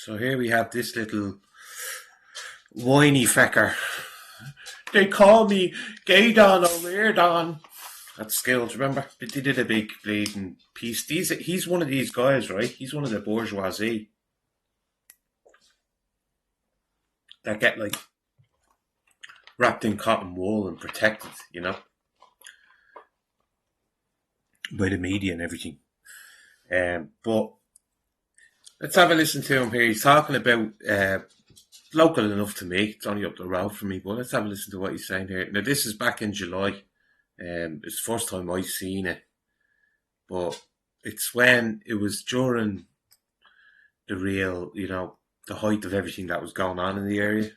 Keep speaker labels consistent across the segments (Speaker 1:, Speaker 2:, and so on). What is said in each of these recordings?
Speaker 1: So here we have this little whiny fecker. They call me Gaydon or Reardon. At Skills, remember? They did a big bleeding piece. He's one of these guys, right? He's one of the bourgeoisie that get like wrapped in cotton wool and protected, by the media and everything. But let's have a listen to him here. He's talking about local enough to me. It's only up the road from me, but let's have a listen to what he's saying here. Now, this is back in July. It's the first time I've seen it, but it's when it was during the real, the height of everything that was going on in the area,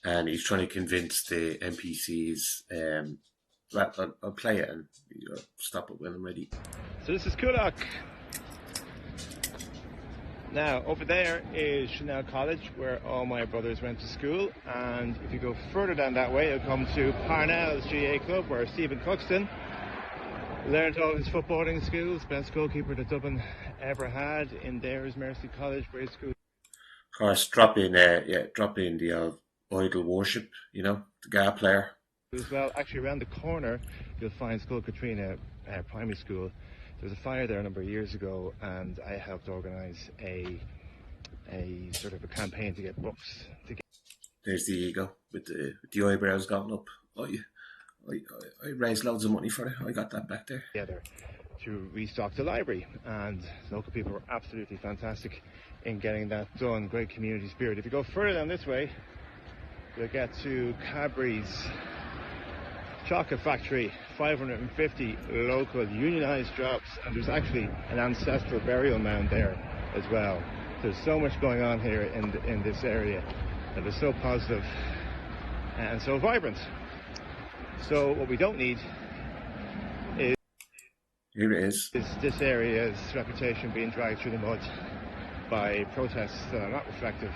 Speaker 1: and he's trying to convince the NPCs. I'll play it and stop it when I'm ready.
Speaker 2: So this is Coolock. Now, over there is Chanel College, where all my brothers went to school. And if you go further down that way, you'll come to Parnell's GA Club, where Stephen Cluxton learned all his footballing skills. Best goalkeeper that Dublin ever had. In there is Mercy College Grade School.
Speaker 1: Of course, drop in the old idol worship, the GA player.
Speaker 2: As well, actually around the corner, you'll find School Katrina Primary School. There was a fire there a number of years ago, and I helped organise a sort of a campaign to get books.
Speaker 1: There's the ego with the eyebrows going up. I raised loads of money for it. I got that back there.
Speaker 2: Together to restock the library, and local people were absolutely fantastic in getting that done. Great community spirit. If you go further down this way, you'll get to Cadbury's Chocolate Factory, 550 local unionised jobs, and there's actually an ancestral burial mound there as well. There's so much going on here in this area, and it's so positive and so vibrant. So what we don't need is this area's reputation being dragged through the mud by protests that are not reflective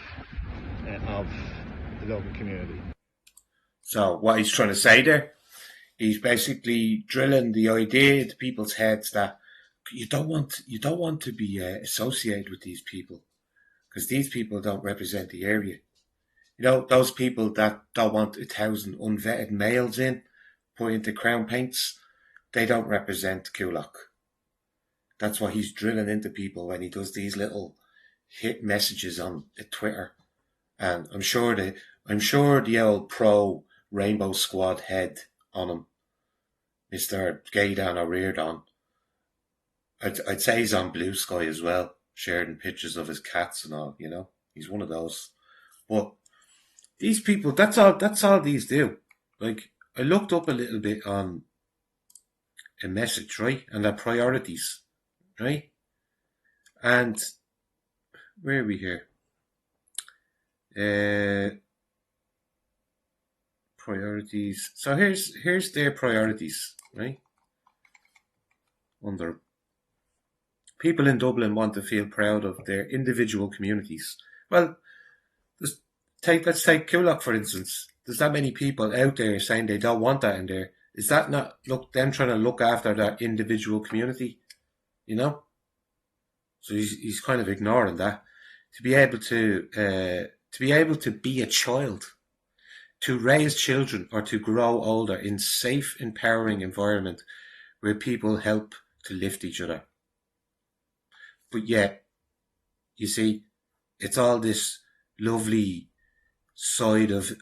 Speaker 2: of the local community.
Speaker 1: So what he's trying to say there, he's basically drilling the idea into people's heads that you don't want to be associated with these people because these people don't represent the area. Those people that don't want 1,000 unvetted males put into crown paints, they don't represent Coolock. That's what he's drilling into people when he does these little hit messages on Twitter. And I'm sure the old pro Rainbow Squad head on him, Mr. Gaydon or Reardon. I'd say he's on Blue Sky as well, sharing pictures of his cats and all, He's one of those. But these people, that's all these do. Like, I looked up a little bit on a message, right? And their priorities, right? And where are we here? Priorities. So here's their priorities, right? Under people in Dublin want to feel proud of their individual communities. Well, let's take Coolock for instance. There's that many people out there saying they don't want that in there. Is that not them trying to look after that individual community? So he's kind of ignoring that. To be able to be a child, to raise children or to grow older in safe, empowering environment where people help to lift each other. But yet, you see, it's all this lovely side of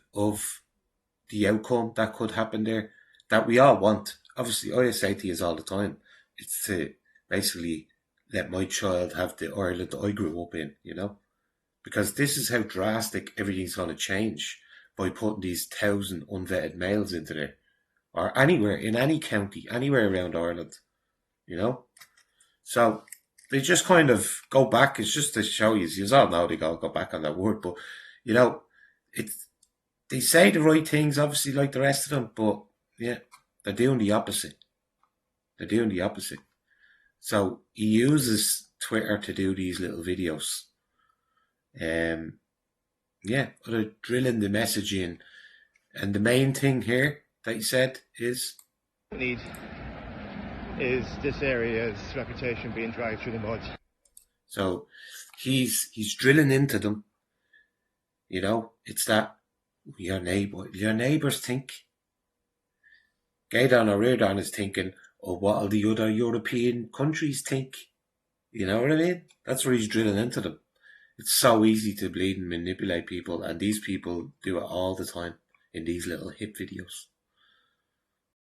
Speaker 1: the outcome that could happen there that we all want. Obviously, I say to you all the time, it's to basically let my child have the Ireland that I grew up in, because this is how drastic everything's going to change by putting these 1,000 unvetted males into there, or anywhere, in any county, anywhere around Ireland, So they just kind of go back. It's just to show you all know they go back on that word, but, they say the right things, obviously, like the rest of them, but, yeah, they're doing the opposite. So he uses Twitter to do these little videos. They're drilling the message in. And the main thing here that he said is
Speaker 2: this area's reputation being dragged through the mud.
Speaker 1: So he's drilling into them. It's that your neighbours think. Gaydon or Reardon is thinking, oh, what'll the other European countries think? You know what I mean? That's where he's drilling into them. It's so easy to bleed and manipulate people, and these people do it all the time in these little hip videos.